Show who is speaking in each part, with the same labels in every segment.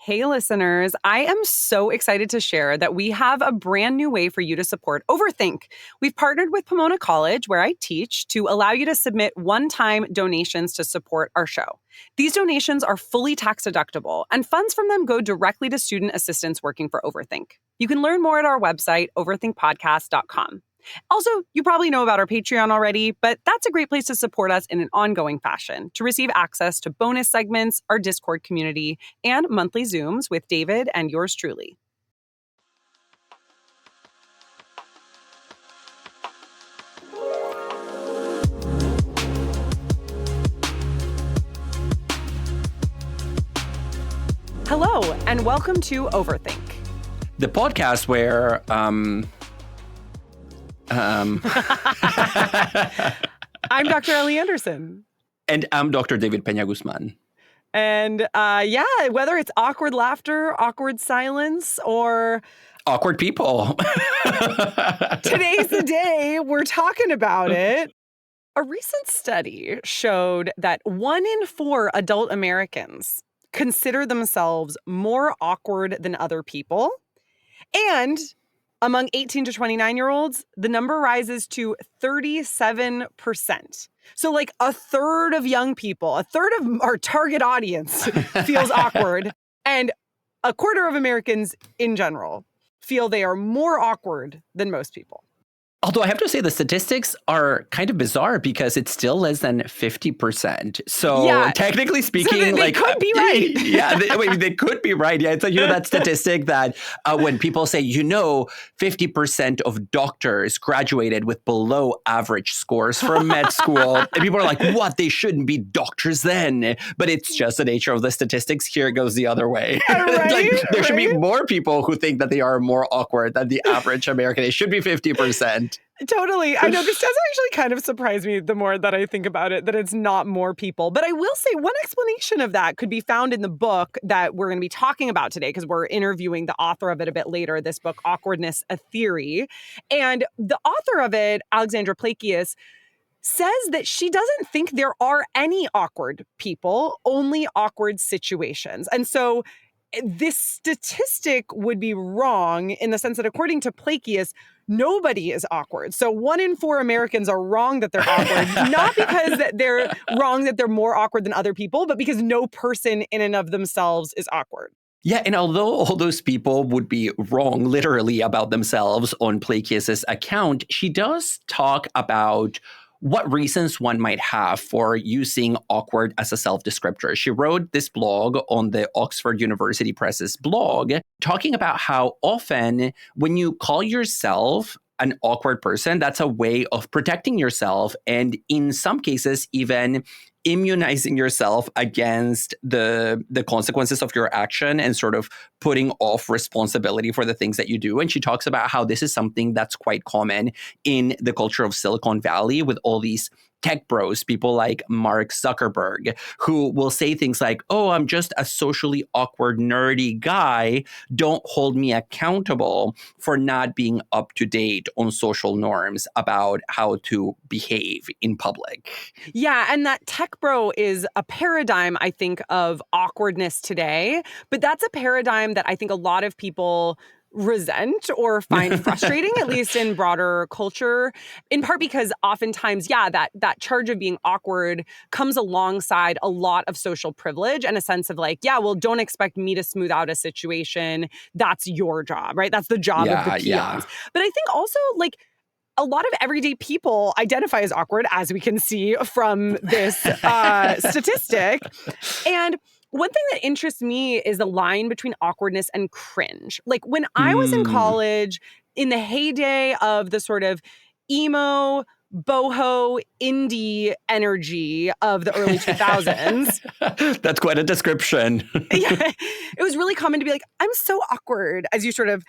Speaker 1: Hey, listeners, I am so excited to share that we have a brand new way for you to support Overthink. We've partnered with Pomona College, where I teach, to allow you to submit one-time donations to support our show. These donations are fully tax deductible, and funds from them go directly to student assistants working for Overthink. You can learn more at our website, overthinkpodcast.com. Also, you probably know about our Patreon already, but that's a great place to support us in an ongoing fashion, to receive access to bonus segments, our Discord community, and monthly Zooms with David and yours truly. Hello, and welcome to Overthink,
Speaker 2: the podcast where
Speaker 1: I'm Dr. Ellie Anderson.
Speaker 2: And I'm Dr. David Peña-Guzmán.
Speaker 1: And whether it's awkward laughter, awkward silence, or
Speaker 2: awkward people.
Speaker 1: Today's the day we're talking about it. A recent study showed that 1 in 4 adult Americans consider themselves more awkward than other people. And among 18 to 29-year-olds, the number rises to 37%. So like a third of young people, a third of our target audience feels awkward. And a quarter of Americans in general feel they are more awkward than most people.
Speaker 2: Although I have to say the statistics are kind of bizarre because it's still less than 50%. So technically speaking,
Speaker 1: so they could be right.
Speaker 2: They could be right. Yeah, it's like, that statistic that when people say, 50% of doctors graduated with below average scores from med school. And people are like, what? They shouldn't be doctors then. But it's just the nature of the statistics. Here it goes the other way. There should be more people who think that they are more awkward than the average American. It should be 50%.
Speaker 1: Totally. I know this does actually kind of surprise me the more that I think about it, that it's not more people. But I will say one explanation of that could be found in the book that we're going to be talking about today, because we're interviewing the author of it a bit later, this book, Awkwardness, A Theory. And the author of it, Alexandra Plakias, says that she doesn't think there are any awkward people, only awkward situations. And so this statistic would be wrong in the sense that, according to Plakias, nobody is awkward. So 1 in 4 Americans are wrong that they're awkward, not because that they're wrong that they're more awkward than other people, but because no person in and of themselves is awkward.
Speaker 2: Yeah, and although all those people would be wrong literally about themselves on Plakias' account, she does talk about what reasons one might have for using awkward as a self-descriptor. She wrote this blog on the Oxford University Press's blog, talking about how often when you call yourself an awkward person, that's a way of protecting yourself, and in some cases, even immunizing yourself against the consequences of your action and sort of putting off responsibility for the things that you do. And she talks about how this is something that's quite common in the culture of Silicon Valley with all these tech bros, people like Mark Zuckerberg, who will say things like, oh, I'm just a socially awkward, nerdy guy. Don't hold me accountable for not being up to date on social norms about how to behave in public.
Speaker 1: Yeah, and that tech bro is a paradigm, I think, of awkwardness today. But that's a paradigm that I think a lot of people resent or find frustrating, at least in broader culture, in part because oftentimes, that charge of being awkward comes alongside a lot of social privilege and a sense of like, don't expect me to smooth out a situation. That's your job, right? That's the job of the peons. Yeah. But I think also, like, a lot of everyday people identify as awkward, as we can see from this statistic. And one thing that interests me is the line between awkwardness and cringe. Like when I was in college, in the heyday of the sort of emo, boho, indie energy of the early 2000s.
Speaker 2: That's quite a description.
Speaker 1: It was really common to be like, I'm so awkward, as you sort of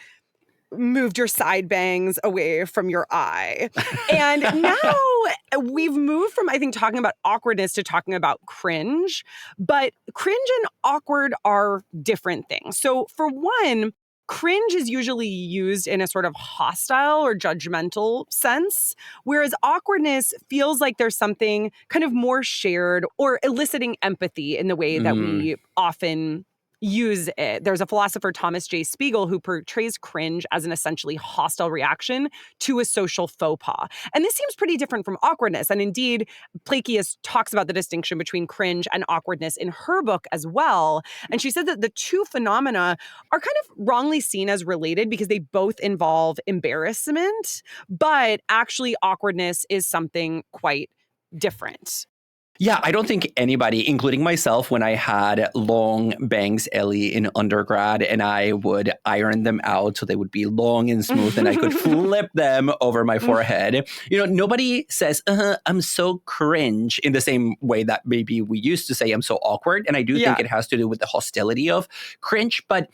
Speaker 1: moved your side bangs away from your eye. And now we've moved from, I think, talking about awkwardness to talking about cringe. But cringe and awkward are different things. So for one, cringe is usually used in a sort of hostile or judgmental sense, whereas awkwardness feels like there's something kind of more shared or eliciting empathy in the way that we often use it. There's a philosopher, Thomas J. Spiegel, who portrays cringe as an essentially hostile reaction to a social faux pas. And this seems pretty different from awkwardness. And indeed, Plakias talks about the distinction between cringe and awkwardness in her book as well. And she said that the two phenomena are kind of wrongly seen as related because they both involve embarrassment, but actually awkwardness is something quite different.
Speaker 2: Yeah, I don't think anybody, including myself, when I had long bangs, Ellie, in undergrad, and I would iron them out so they would be long and smooth and I could flip them over my forehead. Nobody says, I'm so cringe in the same way that maybe we used to say I'm so awkward. And I do think it has to do with the hostility of cringe, but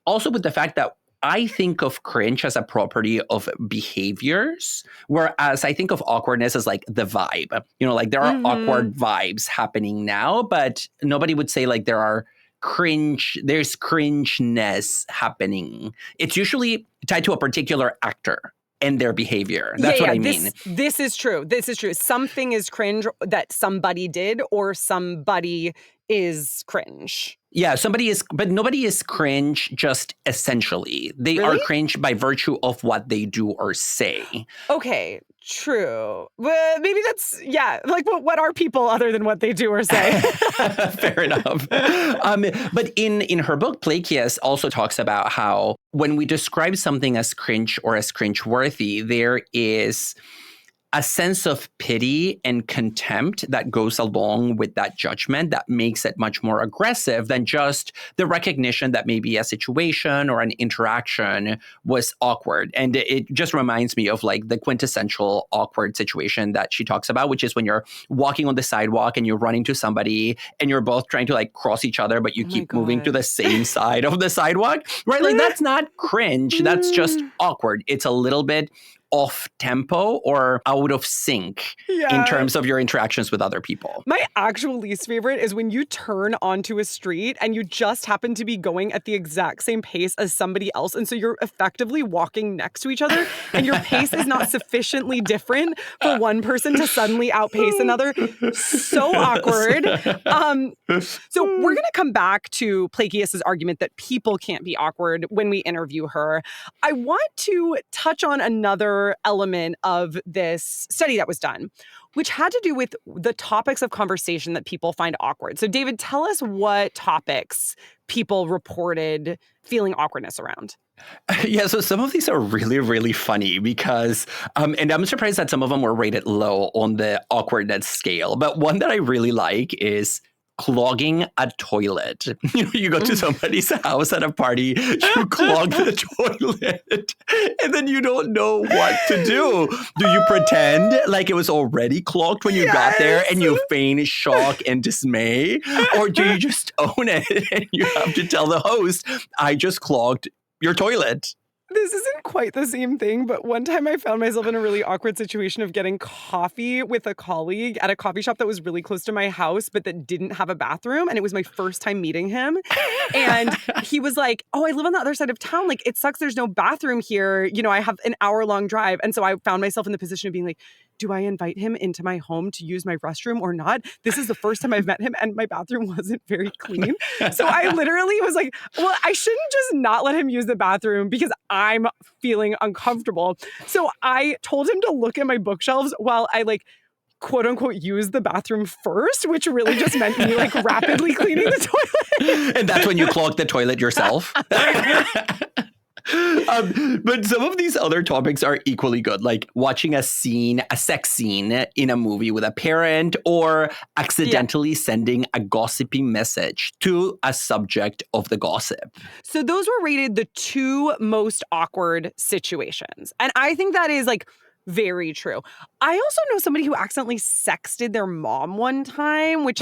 Speaker 2: also with the fact that I think of cringe as a property of behaviors, whereas I think of awkwardness as like the vibe. Like there are awkward vibes happening now, but nobody would say like there's cringeness happening. It's usually tied to a particular actor and their behavior. That's what I mean.
Speaker 1: This is true. Something is cringe that somebody did or somebody is cringe.
Speaker 2: Yeah, but nobody is cringe just essentially. They are cringe by virtue of what they do or say.
Speaker 1: Okay, true. But maybe that's, like what are people other than what they do or say?
Speaker 2: Fair enough. But in her book, Plakias also talks about how when we describe something as cringe or as cringeworthy, there is a sense of pity and contempt that goes along with that judgment that makes it much more aggressive than just the recognition that maybe a situation or an interaction was awkward. And it just reminds me of like the quintessential awkward situation that she talks about, which is when you're walking on the sidewalk and you're running to somebody and you're both trying to like cross each other, but you keep moving to the same side of the sidewalk, right? Like that's not cringe. That's just awkward. It's a little bit off tempo or out of sync in terms of your interactions with other people.
Speaker 1: My actual least favorite is when you turn onto a street and you just happen to be going at the exact same pace as somebody else. And so you're effectively walking next to each other and your pace is not sufficiently different for one person to suddenly outpace another. So awkward. So we're going to come back to Plakias' argument that people can't be awkward when we interview her. I want to touch on another element of this study that was done, which had to do with the topics of conversation that people find awkward. So David, tell us what topics people reported feeling awkwardness around.
Speaker 2: Yeah, so some of these are really, really funny because, and I'm surprised that some of them were rated low on the awkwardness scale. But one that I really like is clogging a toilet. You go to somebody's house at a party, you clog the toilet, and then you don't know what to do. Do you pretend like it was already clogged when you got there and you feign shock and dismay? Or do you just own it and you have to tell the host, I just clogged your toilet?
Speaker 1: This isn't quite the same thing, but one time I found myself in a really awkward situation of getting coffee with a colleague at a coffee shop that was really close to my house, but that didn't have a bathroom. And it was my first time meeting him. And he was like, oh, I live on the other side of town. Like, it sucks there's no bathroom here. I have an hour-long drive. And so I found myself in the position of being like, do I invite him into my home to use my restroom or not? This is the first time I've met him and my bathroom wasn't very clean. So I literally was like, well, I shouldn't just not let him use the bathroom because I'm feeling uncomfortable. So I told him to look at my bookshelves while I quote unquote use the bathroom first, which really just meant me rapidly cleaning the toilet.
Speaker 2: And that's when you clogged the toilet yourself? But some of these other topics are equally good, like watching a sex scene in a movie with a parent or accidentally sending a gossipy message to a subject of the gossip.
Speaker 1: So those were rated the two most awkward situations. And I think that is very true. I also know somebody who accidentally sexted their mom one time, which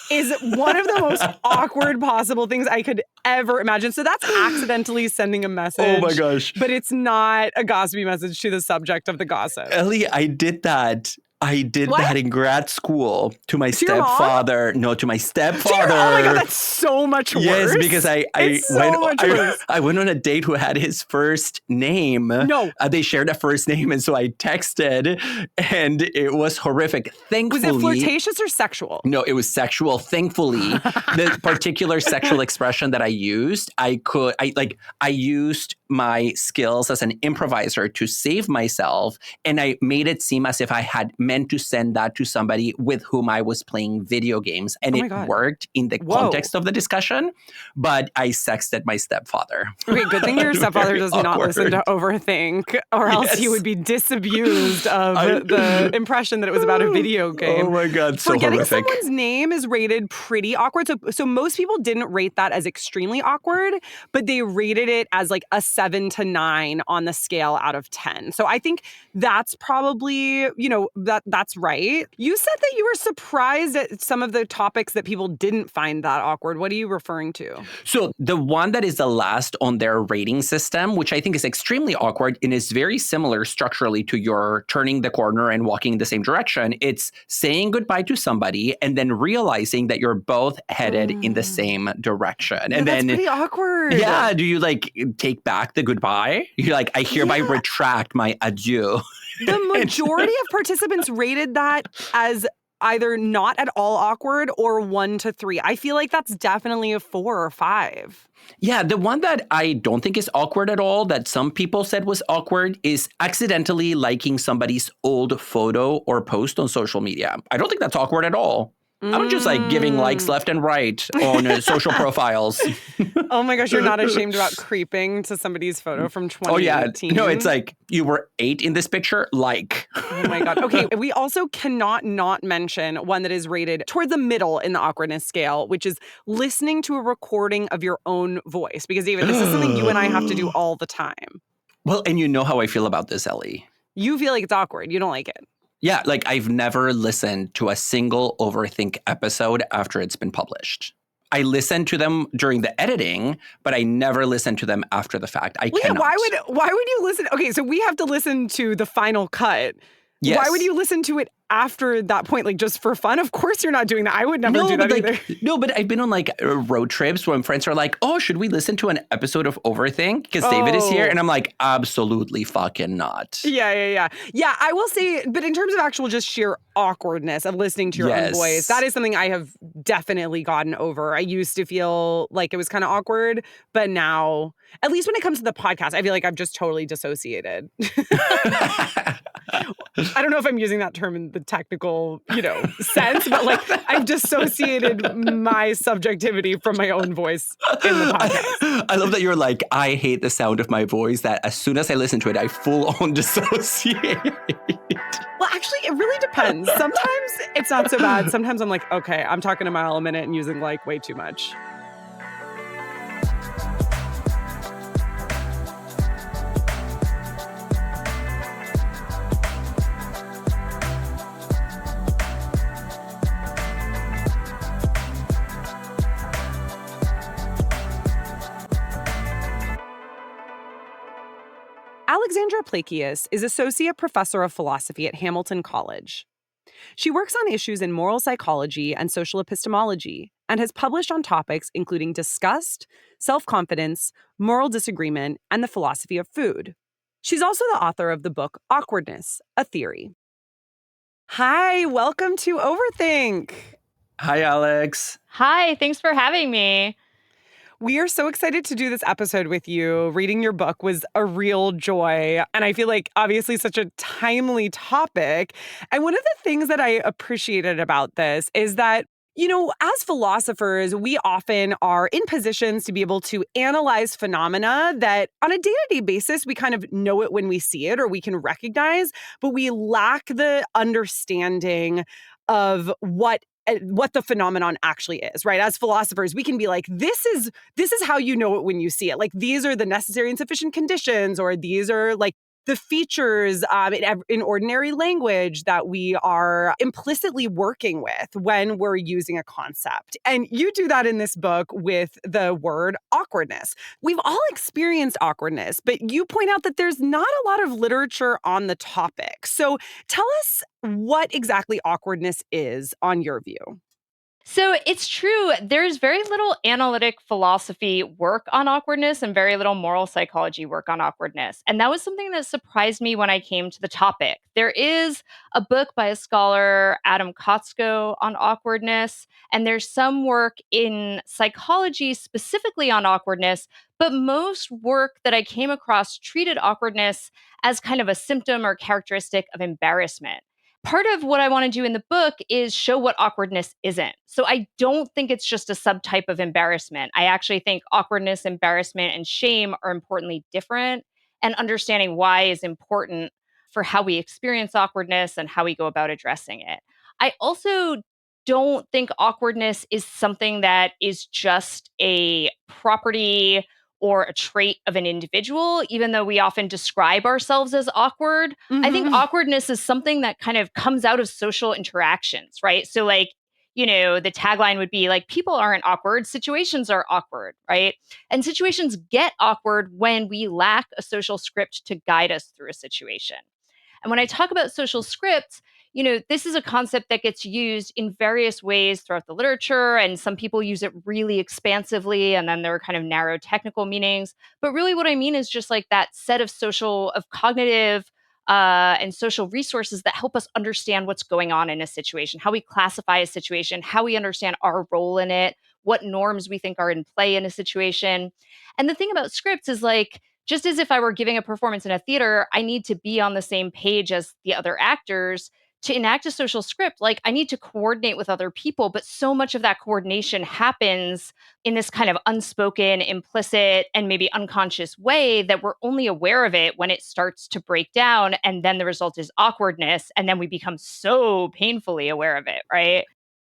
Speaker 1: is one of the most awkward possible things I could ever imagine. So that's accidentally sending a message.
Speaker 2: Oh my gosh.
Speaker 1: But it's not a gossipy message to the subject of the gossip.
Speaker 2: Ellie, I did that I did
Speaker 1: What?
Speaker 2: that in grad school to my
Speaker 1: To your mom?
Speaker 2: stepfather. No, to my stepfather.
Speaker 1: Oh my God, that's so much worse.
Speaker 2: Yes, because
Speaker 1: It's so much worse.
Speaker 2: I went on a date who had his first name.
Speaker 1: No.
Speaker 2: They shared a first name, and so I texted, and it was horrific. Thankfully,
Speaker 1: Was it flirtatious or sexual?
Speaker 2: No, it was sexual. Thankfully, the particular sexual expression that I used, I used my skills as an improviser to save myself, and I made it seem as if I had meant to send that to somebody with whom I was playing video games, and it worked in the context of the discussion, but I sexted my stepfather.
Speaker 1: Okay, good thing your stepfather does not listen to Overthink, or else he would be disabused of the impression that it was about a video game.
Speaker 2: Oh my God, so
Speaker 1: Forgetting
Speaker 2: horrific.
Speaker 1: someone's name is rated pretty awkward. So most people didn't rate that as extremely awkward, but they rated it as like a 7 to 9 on the scale out of 10. So I think that's probably, that's right. You said that you were surprised at some of the topics that people didn't find that awkward. What are you referring to?
Speaker 2: So the one that is the last on their rating system, which I think is extremely awkward and is very similar structurally to your turning the corner and walking in the same direction, it's saying goodbye to somebody and then realizing that you're both headed in the same direction. And
Speaker 1: that's
Speaker 2: then
Speaker 1: pretty awkward.
Speaker 2: Yeah, do you take back the goodbye? You're like, I hereby retract my adieu.
Speaker 1: The majority of participants rated that as either not at all awkward or 1 to 3. I feel like that's definitely a 4 or 5.
Speaker 2: Yeah, the one that I don't think is awkward at all, that some people said was awkward, is accidentally liking somebody's old photo or post on social media. I don't think that's awkward at all. I don't just giving likes left and right on social profiles.
Speaker 1: Oh my gosh, you're not ashamed about creeping to somebody's photo from 2018?
Speaker 2: Oh yeah, no, it's like, you were 8 in this picture, like.
Speaker 1: Oh my God. Okay, we also cannot not mention one that is rated toward the middle in the awkwardness scale, which is listening to a recording of your own voice. Because David, this is something you and I have to do all the time.
Speaker 2: Well, and you know how I feel about this, Ellie.
Speaker 1: You feel like it's awkward. You don't like it.
Speaker 2: Yeah, I've never listened to a single Overthink episode after it's been published. I listen to them during the editing, but I never listen to them after the fact. I cannot.
Speaker 1: Why would you listen? Okay, so we have to listen to the final cut.
Speaker 2: Yes.
Speaker 1: Why would you listen to it after that point, just for fun? Of course you're not doing that. I would never do that either.
Speaker 2: No, but I've been on road trips when friends are like, oh, should we listen to an episode of Overthink? Because David is here. And I'm like, absolutely fucking not.
Speaker 1: Yeah, I will say, but in terms of actual just sheer awkwardness of listening to your own voice, that is something I have definitely gotten over. I used to feel like it was kind of awkward, but now, at least when it comes to the podcast, I feel like I've just totally dissociated. I don't know if I'm using that term in the technical, sense, but I've dissociated my subjectivity from my own voice in the podcast.
Speaker 2: I love that you're like, I hate the sound of my voice, that as soon as I listen to it, I full on dissociate.
Speaker 1: Well, actually, it really depends. Sometimes it's not so bad. Sometimes I'm like, okay, I'm talking a mile a minute and using way too much. Alexandra Plakias is Associate Professor of Philosophy at Hamilton College. She works on issues in moral psychology and social epistemology and has published on topics including disgust, self-confidence, moral disagreement, and the philosophy of food. She's also the author of the book Awkwardness, A Theory. Hi, welcome to Overthink.
Speaker 2: Hi, Alex.
Speaker 3: Hi, thanks for having me.
Speaker 1: We are so excited to do this episode with you. Reading your book was a real joy. And I feel like obviously such a timely topic. And one of the things that I appreciated about this is that, as philosophers, we often are in positions to be able to analyze phenomena that on a day-to-day basis, we kind of know it when we see it or we can recognize, but we lack the understanding of what the phenomenon actually is, right? As philosophers, we can be like, this is how you know it when you see it. These are the necessary and sufficient conditions, or these are the features in ordinary language that we are implicitly working with when we're using a concept. And you do that in this book with the word awkwardness. We've all experienced awkwardness, but you point out that there's not a lot of literature on the topic. So tell us what exactly awkwardness is on your view.
Speaker 3: So it's true. There's very little analytic philosophy work on awkwardness and very little moral psychology work on awkwardness. And that was something that surprised me when I came to the topic. There is a book by a scholar, Adam Kotsko, on awkwardness, and there's some work in psychology specifically on awkwardness, but most work that I came across treated awkwardness as kind of a symptom or characteristic of embarrassment. Part of what I want to do in the book is show what awkwardness isn't. So I don't think it's just a subtype of embarrassment. I actually think awkwardness, embarrassment, and shame are importantly different. And understanding why is important for how we experience awkwardness and how we go about addressing it. I also don't think awkwardness is something that is just a property or a trait of an individual, even though we often describe ourselves as awkward. I think awkwardness is something that kind of comes out of social interactions, right? So, like, the tagline would be like, people aren't awkward, situations are awkward, right? And situations get awkward when we lack a social script to guide us through a situation. And when I talk about social scripts, this is a concept that gets used in various ways throughout the literature, and some people use it really expansively, and then there are kind of narrow technical meanings. But really, what I mean is just like that set of cognitive and social resources that help us understand what's going on in a situation, how we classify a situation, how we understand our role in it, what norms we think are in play in a situation. And the thing about scripts is like, just as if I were giving a performance in a theater, I need to be on the same page as the other actors to enact a social script. Like, I need to coordinate with other people, but so much of that coordination happens in this kind of unspoken, implicit, and maybe unconscious way that we're only aware of it when it starts to break down. And then the result is awkwardness. And then we become so painfully aware of it, right?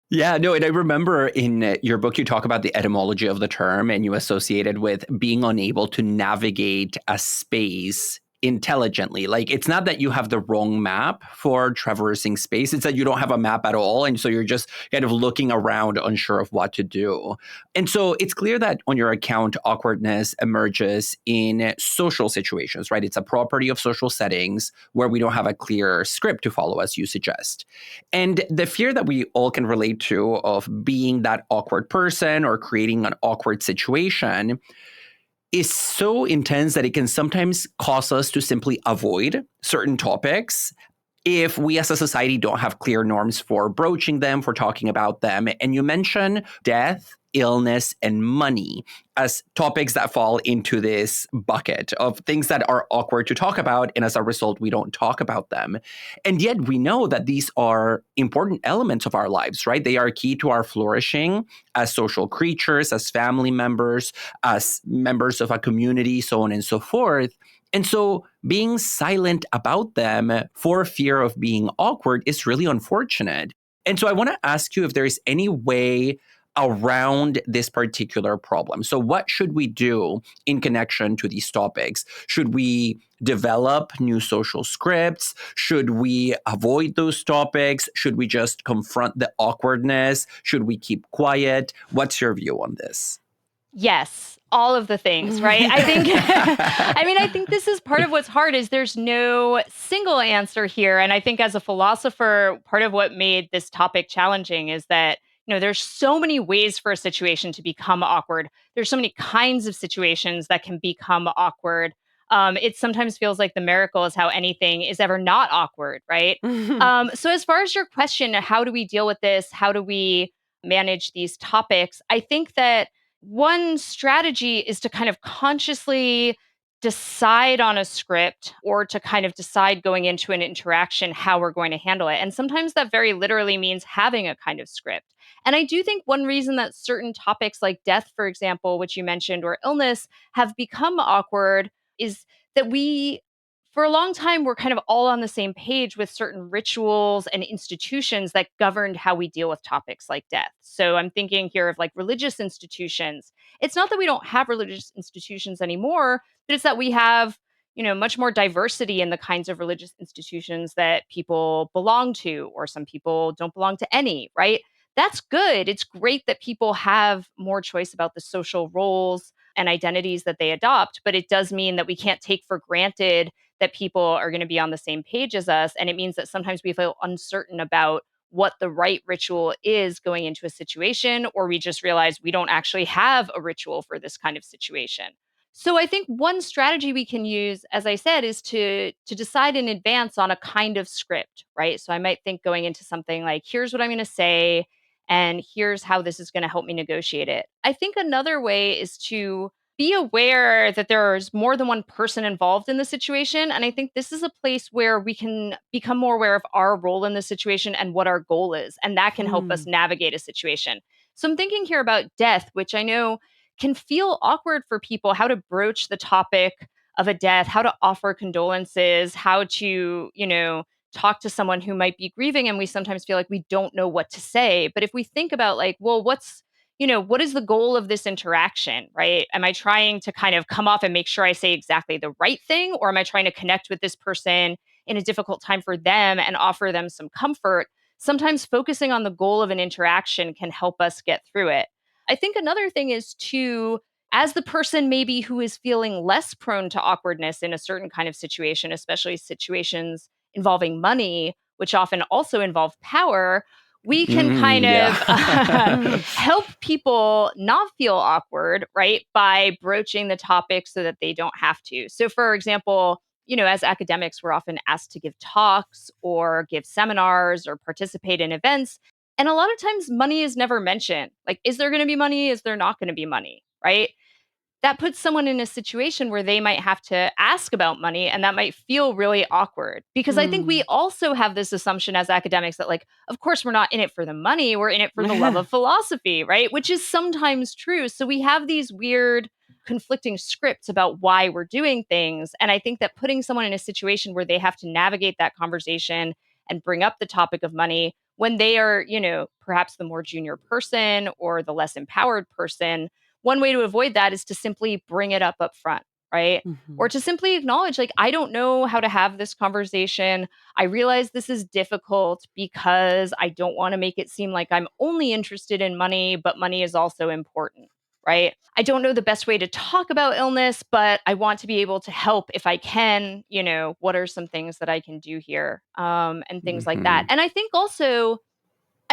Speaker 2: Yeah, no, and I remember in your book, you talk about the etymology of the term and you associate it with being unable to navigate a space intelligently. Like, it's not that you have the wrong map for traversing space, it's that you don't have a map at all. And so you're just kind of looking around, unsure of what to do. And so it's clear that on your account, awkwardness emerges in social situations, right? It's a property of social settings where we don't have a clear script to follow, as you suggest. And the fear that we all can relate to of being that awkward person or creating an awkward situation is so intense that it can sometimes cause us to simply avoid certain topics if we as a society don't have clear norms for broaching them, for talking about them. And you mention death, illness, and money as topics that fall into this bucket of things that are awkward to talk about. And as a result, we don't talk about them. And yet we know that these are important elements of our lives, right? They are key to our flourishing as social creatures, as family members, as members of a community, so on and so forth. And so being silent about them for fear of being awkward is really unfortunate. And so I want to ask you if there's any way around this particular problem. So what should we do in connection to these topics? Should we develop new social scripts? Should we avoid those topics? Should we just confront the awkwardness? Should we keep quiet? What's your view on this?
Speaker 3: Yes, all of the things, right? I think I think this is part of what's hard is there's no single answer here. And I think as a philosopher, part of what made this topic challenging is that, there's so many ways for a situation to become awkward. There's so many kinds of situations that can become awkward. It sometimes feels like the miracle is how anything is ever not awkward, right? So as far as your question, how do we deal with this? How do we manage these topics? I think that one strategy is to kind of consciously decide on a script or to kind of decide going into an interaction how we're going to handle it. And sometimes that very literally means having a kind of script. And I do think one reason that certain topics like death, for example, which you mentioned, or illness have become awkward is that for a long time, we're kind of all on the same page with certain rituals and institutions that governed how we deal with topics like death. So I'm thinking here of like religious institutions. It's not that we don't have religious institutions anymore, but it's that we have, much more diversity in the kinds of religious institutions that people belong to, or some people don't belong to any, right? That's good. It's great that people have more choice about the social roles and identities that they adopt, but it does mean that we can't take for granted that people are going to be on the same page as us. And it means that sometimes we feel uncertain about what the right ritual is going into a situation, or we just realize we don't actually have a ritual for this kind of situation. So I think one strategy we can use, as I said, is to decide in advance on a kind of script, right? So I might think going into something like, here's what I'm going to say, and here's how this is going to help me negotiate it. I think another way is to be aware that there's more than one person involved in the situation. And I think this is a place where we can become more aware of our role in the situation and what our goal is. And that can help us
Speaker 1: Hmm.
Speaker 3: navigate a situation. So I'm thinking here about death, which I know can feel awkward for people, how to broach the topic of a death, how to offer condolences, how to, talk to someone who might be grieving. And we sometimes feel like we don't know what to say. But if we think about, like, well, what is the goal of this interaction, right? Am I trying to kind of come off and make sure I say exactly the right thing? Or am I trying to connect with this person in a difficult time for them and offer them some comfort? Sometimes focusing on the goal of an interaction can help us get through it. I think another thing is to, as the person maybe who is feeling less prone to awkwardness in a certain kind of situation, especially situations involving money, which often also involve power, we can kind
Speaker 2: Yeah.
Speaker 3: of help people not feel awkward, right? By broaching the topic so that they don't have to. So, for example, as academics, we're often asked to give talks or give seminars or participate in events. And a lot of times money is never mentioned. Like, is there going to be money? Is there not going to be money? Right? That puts someone in a situation where they might have to ask about money, and that might feel really awkward, because I think we
Speaker 1: Hmm.
Speaker 3: also have this assumption as academics that, like, of course we're not in it for the money, we're in it for the love of philosophy, right? Which is sometimes true. So we have these weird conflicting scripts about why we're doing things, and I think that putting someone in a situation where they have to navigate that conversation and bring up the topic of money when they are, perhaps the more junior person or the less empowered person, one way to avoid that is to simply bring it up front, right? Or
Speaker 1: Hmm.
Speaker 3: to simply acknowledge, like, I don't know how to have this conversation. I realize this is difficult because I don't want to make it seem like I'm only interested in money, but money is also important, right? I don't know the best way to talk about illness, but I want to be able to help if I can. What are some things that I can do here? And things like that.
Speaker 2: Mhm.
Speaker 3: And I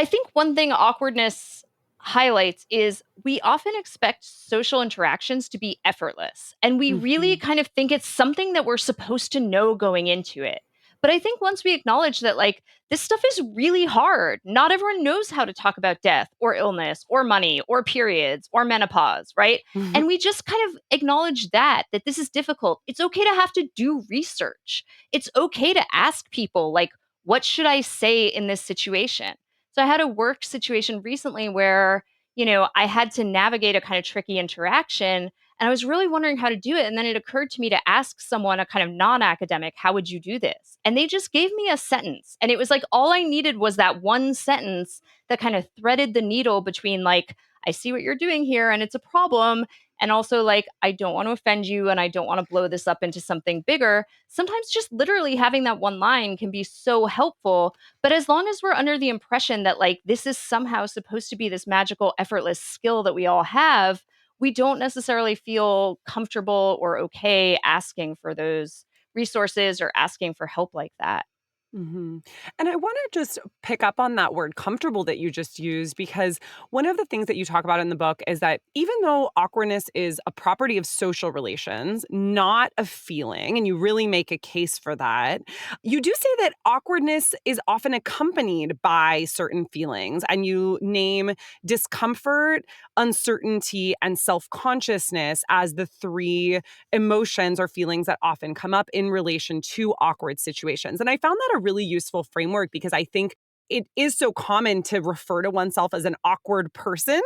Speaker 3: think one thing awkwardness highlights is we often expect social interactions to be effortless. And we really
Speaker 1: Hmm.
Speaker 3: kind of think it's something that we're supposed to know going into it. But I think once we acknowledge that, like, this stuff is really hard, not everyone knows how to talk about death or illness or money or periods or menopause, right?
Speaker 1: Hmm.
Speaker 3: And we just kind of acknowledge that this is difficult. It's okay to have to do research. It's okay to ask people, like, what should I say in this situation? So I had a work situation recently where, I had to navigate a kind of tricky interaction, and I was really wondering how to do it. And then it occurred to me to ask someone, a kind of non academic, how would you do this? And they just gave me a sentence. And it was like all I needed was that one sentence that kind of threaded the needle between, like, I see what you're doing here and it's a problem. And also, like, I don't want to offend you and I don't want to blow this up into something bigger. Sometimes just literally having that one line can be so helpful, but as long as we're under the impression that, like, this is somehow supposed to be this magical, effortless skill that we all have, we don't necessarily feel comfortable or okay asking for those resources or asking for help like that.
Speaker 1: Mhm. And I wanna just pick up on that word comfortable that you just used, because one of the things that you talk about in the book is that even though awkwardness is a property of social relations, not a feeling, and you really make a case for that, you do say that awkwardness is often accompanied by certain feelings, and you name discomfort, uncertainty, and self-consciousness as the 3 emotions or feelings that often come up in relation to awkward situations. And I found that a really useful framework, because I think it is so common to refer to oneself as an awkward person.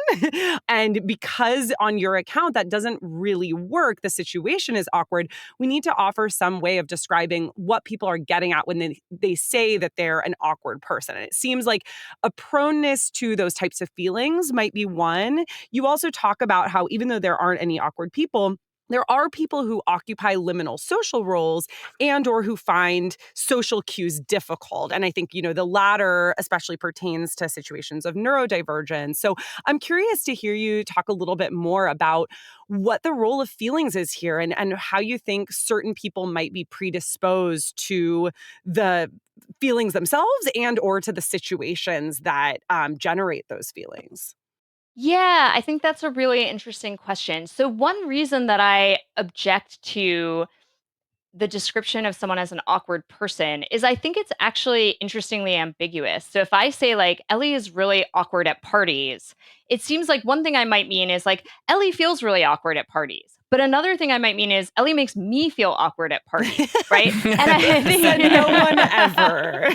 Speaker 1: And because on your account, that doesn't really work, the situation is awkward. We need to offer some way of describing what people are getting at when they say that they're an awkward person. And it seems like a proneness to those types of feelings might be one. You also talk about how even though there aren't any awkward people, there are people who occupy liminal social roles and or who find social cues difficult. And I think, the latter especially pertains to situations of neurodivergence. So I'm curious to hear you talk a little bit more about what the role of feelings is here and how you think certain people might be predisposed to the feelings themselves and or to the situations that generate those feelings.
Speaker 3: Yeah, I think that's a really interesting question. So, one reason that I object to the description of someone as an awkward person is I think it's actually interestingly ambiguous. So if I say like Ellie is really awkward at parties, it seems like one thing I might mean is like Ellie feels really awkward at parties. But another thing I might mean is Ellie makes me feel awkward at parties, right? And I
Speaker 1: Said no one ever.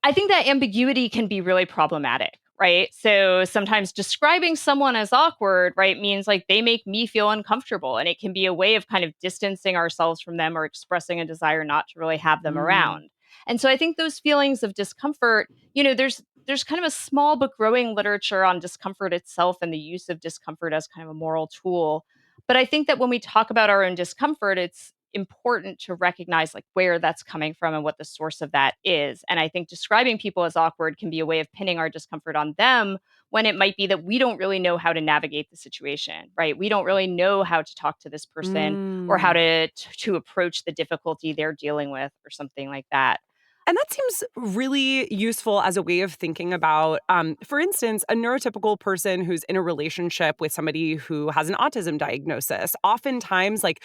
Speaker 3: I think that ambiguity can be really problematic, right? So sometimes describing someone as awkward, right, means like they make me feel uncomfortable. And it can be a way of kind of distancing ourselves from them or expressing a desire not to really have them
Speaker 1: Mm.
Speaker 3: around. And so I think those feelings of discomfort, there's kind of a small but growing literature on discomfort itself and the use of discomfort as kind of a moral tool. But I think that when we talk about our own discomfort, it's important to recognize like where that's coming from and what the source of that is. And I think describing people as awkward can be a way of pinning our discomfort on them when it might be that we don't really know how to navigate the situation, right? We don't really know how to talk to this person or how
Speaker 1: Mm.
Speaker 3: to approach the difficulty they're dealing with or something like that.
Speaker 1: And that seems really useful as a way of thinking about, for instance, a neurotypical person who's in a relationship with somebody who has an autism diagnosis. Oftentimes, like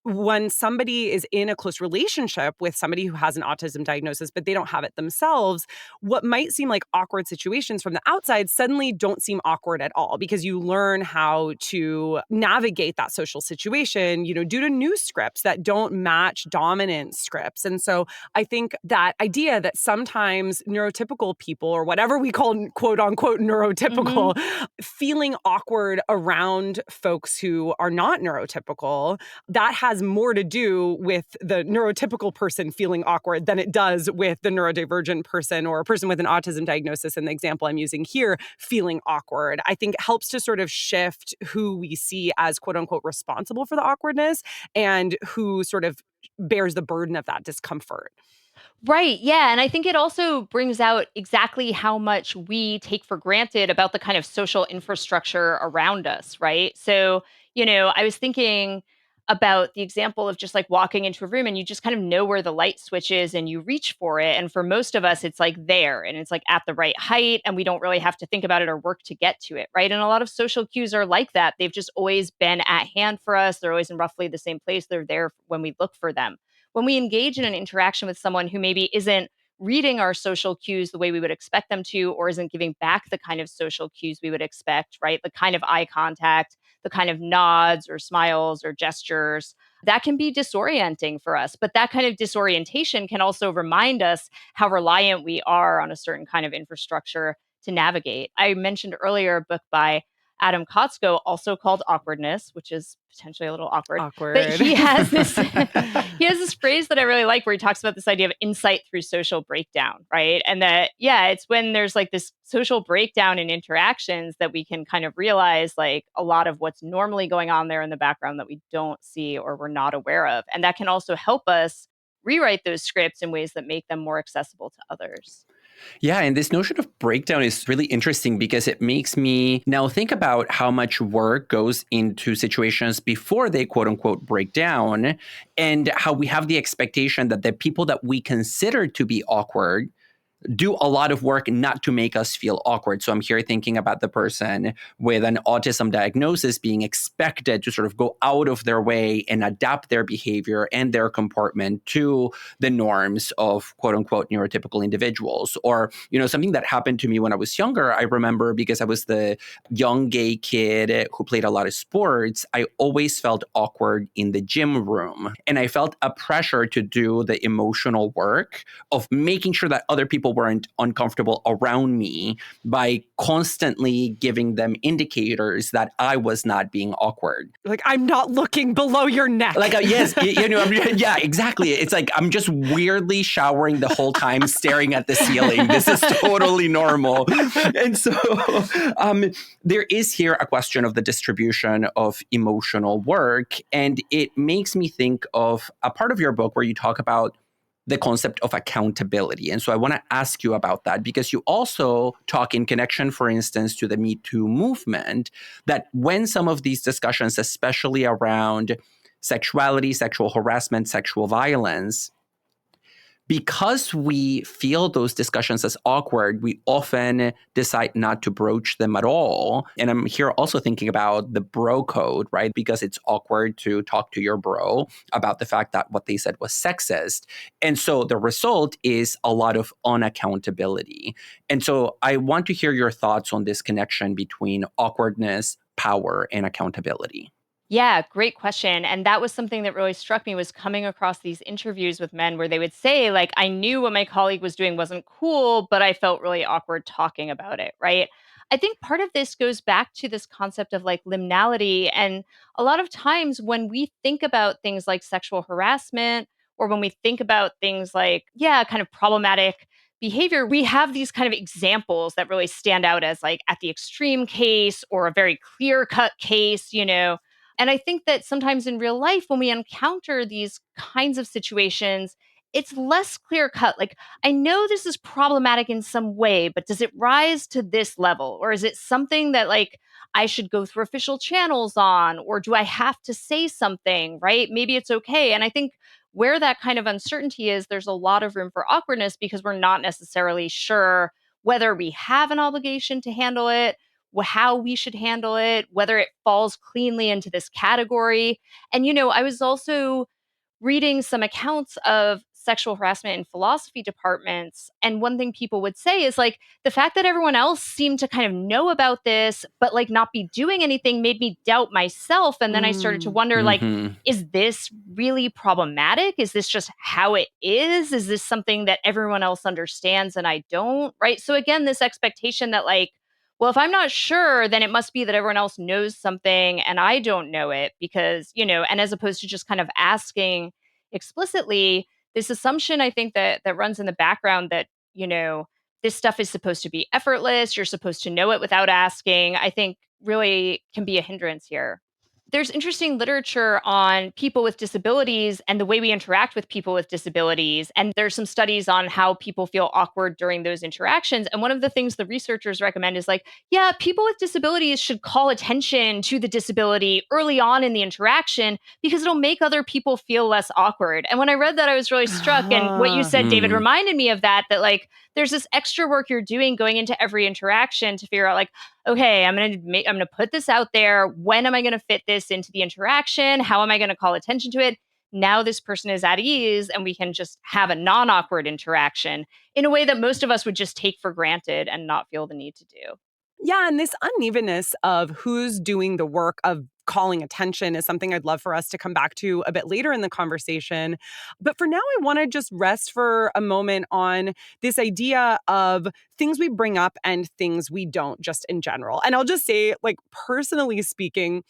Speaker 1: when somebody is in a close relationship with somebody who has an autism diagnosis, but they don't have it themselves, what might seem like awkward situations from the outside suddenly don't seem awkward at all because you learn how to navigate that social situation, due to new scripts that don't match dominant scripts. And so I think that idea that sometimes neurotypical people or whatever we call quote unquote
Speaker 3: Hmm.
Speaker 1: neurotypical feeling awkward around folks who are not neurotypical, that has more to do with the neurotypical person feeling awkward than it does with the neurodivergent person or a person with an autism diagnosis in the example I'm using here feeling awkward. I think it helps to sort of shift who we see as quote unquote responsible for the awkwardness and who sort of bears the burden of that discomfort.
Speaker 3: Right. Yeah. And I think it also brings out exactly how much we take for granted about the kind of social infrastructure around us. Right. So, I was thinking about the example of just like walking into a room and you just kind of know where the light switch is and you reach for it. And for most of us, it's like there and it's like at the right height and we don't really have to think about it or work to get to it. Right. And a lot of social cues are like that. They've just always been at hand for us. They're always in roughly the same place. They're there when we look for them. When we engage in an interaction with someone who maybe isn't reading our social cues the way we would expect them to, or isn't giving back the kind of social cues we would expect, right? The kind of eye contact, the kind of nods or smiles or gestures, that can be disorienting for us. But that kind of disorientation can also remind us how reliant we are on a certain kind of infrastructure to navigate. I mentioned earlier a book by Adam Kotsko, also called Awkwardness, which is potentially a little awkward. But
Speaker 1: Awkward.
Speaker 3: he has this he has this phrase that I really like where he talks about this idea of insight through social breakdown, right? And that it's when there's like this social breakdown in interactions that we can kind of realize like a lot of what's normally going on there in the background that we don't see or we're not aware of. And that can also help us rewrite those scripts in ways that make them more accessible to others.
Speaker 2: Yeah, and this notion of breakdown is really interesting because it makes me now think about how much work goes into situations before they quote unquote break down, and how we have the expectation that the people that we consider to be awkward do a lot of work not to make us feel awkward. So I'm here thinking about the person with an autism diagnosis being expected to sort of go out of their way and adapt their behavior and their comportment to the norms of quote unquote neurotypical individuals. Or, something that happened to me when I was younger, I remember because I was the young gay kid who played a lot of sports, I always felt awkward in the gym room. And I felt a pressure to do the emotional work of making sure that other people people weren't uncomfortable around me by constantly giving them indicators that I was not being awkward.
Speaker 1: Like, I'm not looking below your neck.
Speaker 2: Like, yes, yeah, exactly. It's like, I'm just weirdly showering the whole time, staring at the ceiling. This is totally normal. And so there is here a question of the distribution of emotional work. And it makes me think of a part of your book where you talk about the concept of accountability. And so I want to ask you about that, because you also talk in connection, for instance, to the Me Too movement, that when some of these discussions, especially around sexuality, sexual harassment, sexual violence, because we feel those discussions as awkward, we often decide not to broach them at all. And I'm here also thinking about the bro code, right? Because it's awkward to talk to your bro about the fact that what they said was sexist. And so the result is a lot of unaccountability. And so I want to hear your thoughts on this connection between awkwardness, power, and accountability.
Speaker 3: Yeah, great question. And that was something that really struck me, was coming across these interviews with men where they would say, like, I knew what my colleague was doing wasn't cool, but I felt really awkward talking about it, right? I think part of this goes back to this concept of like liminality. And a lot of times when we think about things like sexual harassment, or when we think about things like, yeah, kind of problematic behavior, we have these kind of examples that really stand out as like at the extreme case or a very clear cut case, and I think that sometimes in real life, when we encounter these kinds of situations, it's less clear cut. Like, I know this is problematic in some way, but does it rise to this level? Or is it something that, like, I should go through official channels on? Or do I have to say something, right? Maybe it's okay. And I think where that kind of uncertainty is, there's a lot of room for awkwardness because we're not necessarily sure whether we have an obligation to handle it, how we should handle it, whether it falls cleanly into this category. And, I was also reading some accounts of sexual harassment in philosophy departments. And one thing people would say is like the fact that everyone else seemed to kind of know about this, but like not be doing anything made me doubt myself. And then I started to wonder, like, is this really problematic? Is this just how it is? Is this something that everyone else understands and I don't? Right. So again, this expectation that like, well, if I'm not sure, then it must be that everyone else knows something and I don't know it because, and as opposed to just kind of asking explicitly, this assumption I think that runs in the background that, this stuff is supposed to be effortless, you're supposed to know it without asking, I think really can be a hindrance here. There's interesting literature on people with disabilities and the way we interact with people with disabilities. And there's some studies on how people feel awkward during those interactions. And one of the things the researchers recommend is like, yeah, people with disabilities should call attention to the disability early on in the interaction because it'll make other people feel less awkward. And when I read that, I was really struck. And what you said, David, reminded me of that like, there's this extra work you're doing going into every interaction to figure out like, okay, I'm going to put this out there. When am I going to fit this into the interaction? How am I going to call attention to it? Now this person is at ease and we can just have a non-awkward interaction in a way that most of us would just take for granted and not feel the need to do.
Speaker 1: Yeah, and this unevenness of who's doing the work of calling attention is something I'd love for us to come back to a bit later in the conversation. But for now, I want to just rest for a moment on this idea of things we bring up and things we don't, just in general. And I'll just say, like, personally speaking,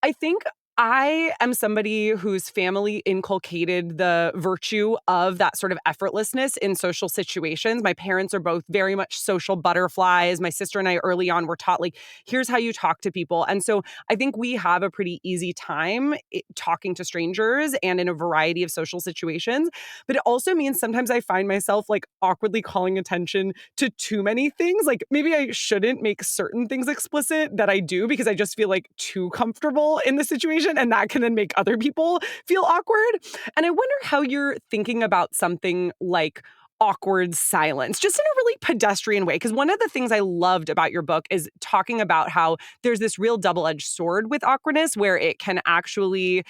Speaker 1: I think I am somebody whose family inculcated the virtue of that sort of effortlessness in social situations. My parents are both very much social butterflies. My sister and I early on were taught, like, here's how you talk to people. And so I think we have a pretty easy time talking to strangers and in a variety of social situations. But it also means sometimes I find myself like awkwardly calling attention to too many things. Like maybe I shouldn't make certain things explicit that I do because I just feel like too comfortable in the situation. And that can then make other people feel awkward. And I wonder how you're thinking about something like awkward silence, just in a really pedestrian way. Because one of the things I loved about your book is talking about how there's this real double-edged sword with awkwardness where it can actually,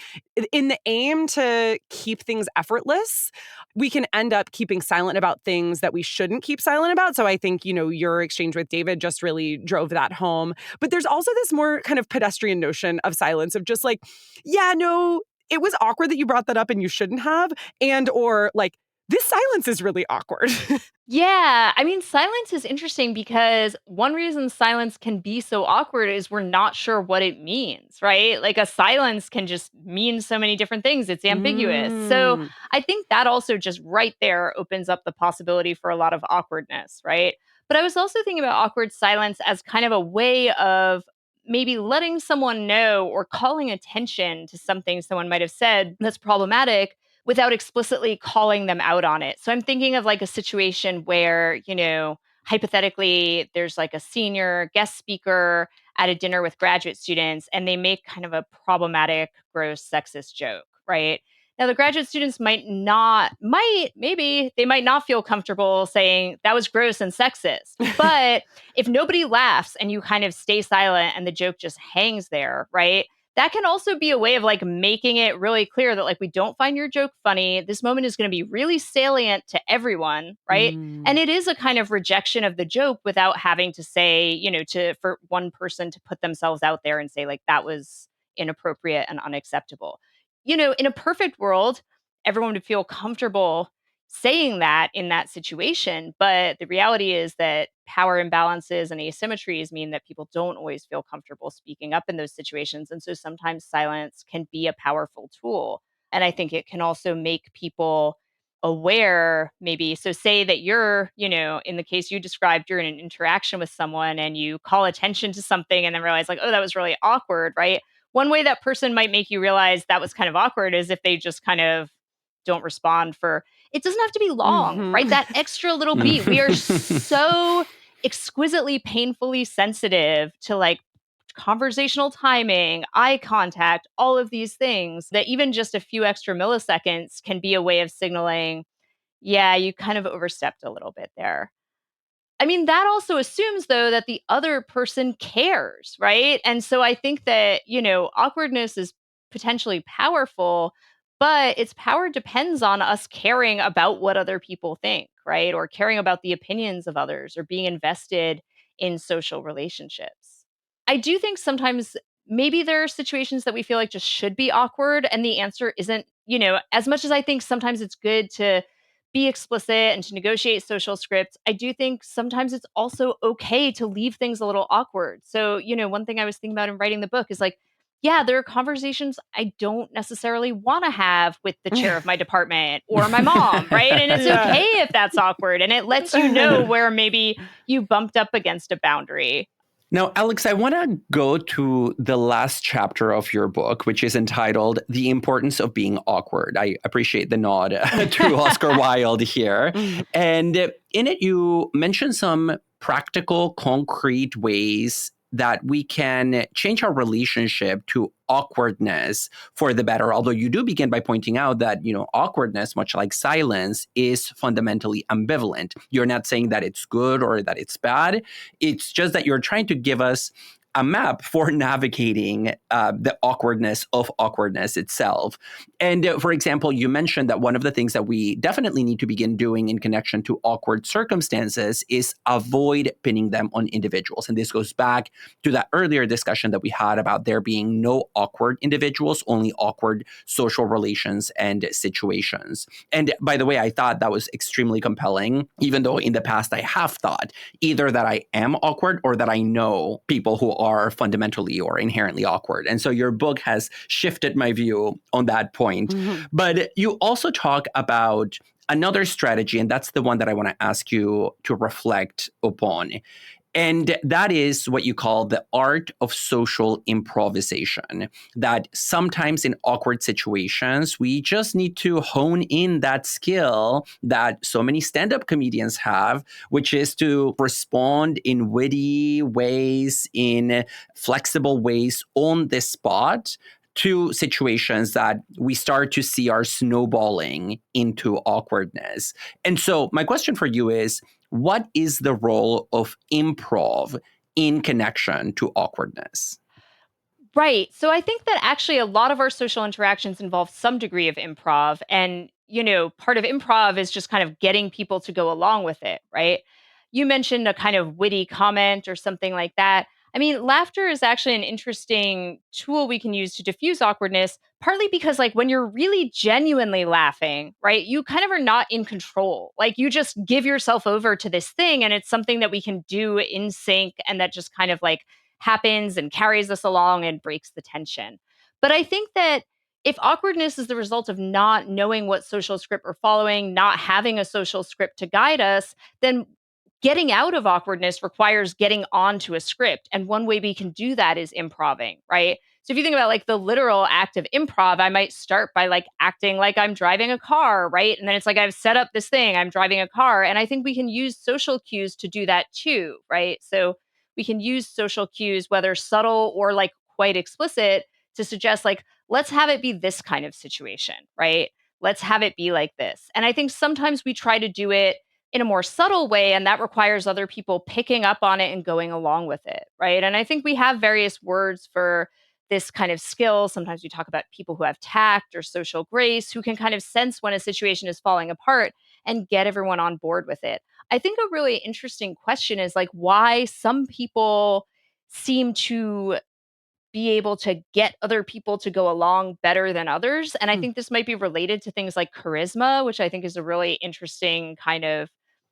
Speaker 1: in the aim to keep things effortless, we can end up keeping silent about things that we shouldn't keep silent about. So I think, your exchange with David just really drove that home. But there's also this more kind of pedestrian notion of silence of just like, yeah, no, it was awkward that you brought that up and you shouldn't have. And or like, this silence is really awkward.
Speaker 3: Yeah, I mean, silence is interesting because one reason silence can be so awkward is we're not sure what it means, right? Like a silence can just mean so many different things. It's ambiguous. So
Speaker 1: Mm.
Speaker 3: I think that also just right there opens up the possibility for a lot of awkwardness, right? But I was also thinking about awkward silence as kind of a way of maybe letting someone know or calling attention to something someone might have said that's problematic without explicitly calling them out on it. So I'm thinking of like a situation where, hypothetically, there's like a senior guest speaker at a dinner with graduate students and they make kind of a problematic, gross, sexist joke, right? Now, the graduate students maybe they might not feel comfortable saying that was gross and sexist. But if nobody laughs and you kind of stay silent and the joke just hangs there, right? That can also be a way of like making it really clear that like we don't find your joke funny. This moment is going to be really salient to everyone, right? And
Speaker 1: Mm.
Speaker 3: it is a kind of rejection of the joke without having to say, for one person to put themselves out there and say like that was inappropriate and unacceptable. In a perfect world, everyone would feel comfortable saying that in that situation. But the reality is that power imbalances and asymmetries mean that people don't always feel comfortable speaking up in those situations. And so sometimes silence can be a powerful tool. And I think it can also make people aware, maybe. So, say that you're, in the case you described, you're in an interaction with someone and you call attention to something and then realize, like, oh, that was really awkward, right? One way that person might make you realize that was kind of awkward is if they just kind of don't respond for it doesn't have to be long,
Speaker 1: Mhm.
Speaker 3: right? That extra little beat. We are so exquisitely painfully sensitive to like conversational timing, eye contact, all of these things that even just a few extra milliseconds can be a way of signaling, yeah, you kind of overstepped a little bit there. I mean, that also assumes, though, that the other person cares, right? And so I think that, awkwardness is potentially powerful, but its power depends on us caring about what other people think, right? Or caring about the opinions of others or being invested in social relationships. I do think sometimes maybe there are situations that we feel like just should be awkward. And the answer isn't, as much as I think sometimes it's good to be explicit and to negotiate social scripts, I do think sometimes it's also okay to leave things a little awkward. So, one thing I was thinking about in writing the book is like, yeah, there are conversations I don't necessarily want to have with the chair of my department or my mom, right? And it's
Speaker 1: Yeah.
Speaker 3: okay if that's awkward. And it lets you know where maybe you bumped up against a boundary.
Speaker 2: Now, Alex, I want to go to the last chapter of your book, which is entitled The Importance of Being Awkward. I appreciate the nod to Oscar Wilde here.
Speaker 1: Mhm.
Speaker 2: And in it, you mention some practical, concrete ways that we can change our relationship to awkwardness for the better. Although you do begin by pointing out that, awkwardness, much like silence, is fundamentally ambivalent. You're not saying that it's good or that it's bad. It's just that you're trying to give us a map for navigating the awkwardness of awkwardness itself. And for example, you mentioned that one of the things that we definitely need to begin doing in connection to awkward circumstances is avoid pinning them on individuals. And this goes back to that earlier discussion that we had about there being no awkward individuals, only awkward social relations and situations. And by the way, I thought that was extremely compelling, even though in the past I have thought either that I am awkward or that I know people who are fundamentally or inherently awkward. And so your book has shifted my view on that point.
Speaker 1: Mhm.
Speaker 2: But you also talk about another strategy, and that's the one that I want to ask you to reflect upon. And that is what you call the art of social improvisation. That sometimes in awkward situations, we just need to hone in that skill that so many stand up comedians have, which is to respond in witty ways, in flexible ways on the spot to situations that we start to see are snowballing into awkwardness. And so, my question for you is, what is the role of improv in connection to awkwardness?
Speaker 3: Right. So I think that actually a lot of our social interactions involve some degree of improv. And, part of improv is just kind of getting people to go along with it, right? You mentioned a kind of witty comment or something like that. I mean, laughter is actually an interesting tool we can use to diffuse awkwardness, partly because, like, when you're really genuinely laughing, right, you kind of are not in control. Like, you just give yourself over to this thing, and it's something that we can do in sync and that just kind of like happens and carries us along and breaks the tension. But I think that if awkwardness is the result of not knowing what social script we're following, not having a social script to guide us, then getting out of awkwardness requires getting onto a script. And one way we can do that is improving, right? So if you think about like the literal act of improv, I might start by like acting like I'm driving a car, right? And then it's like I've set up this thing, I'm driving a car. And I think we can use social cues to do that too, right? So we can use social cues, whether subtle or like quite explicit, to suggest like, let's have it be this kind of situation, right? Let's have it be like this. And I think sometimes we try to do it in a more subtle way, and that requires other people picking up on it and going along with it, right? And I think we have various words for this kind of skill. Sometimes we talk about people who have tact or social grace, who can kind of sense when a situation is falling apart and get everyone on board with it. I think a really interesting question is like why some people seem to be able to get other people to go along better than others. And I
Speaker 1: Hmm.
Speaker 3: think this might be related to things like charisma, which I think is a really interesting kind of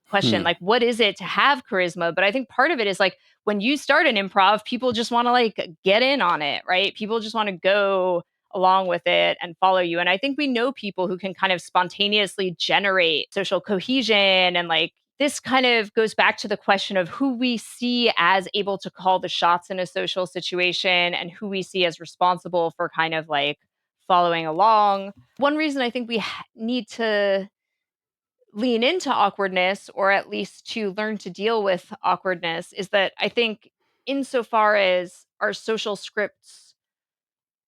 Speaker 3: question.
Speaker 2: Hmm.
Speaker 3: Like, what is it to have charisma? But I think part of it is like when you start an improv, people just want to like get in on it, right? People just want to go along with it and follow you. And I think we know people who can kind of spontaneously generate social cohesion and like this kind of goes back to the question of who we see as able to call the shots in a social situation and who we see as responsible for kind of like following along. One reason I think we need to lean into awkwardness, or at least to learn to deal with awkwardness, is that I think, insofar as our social scripts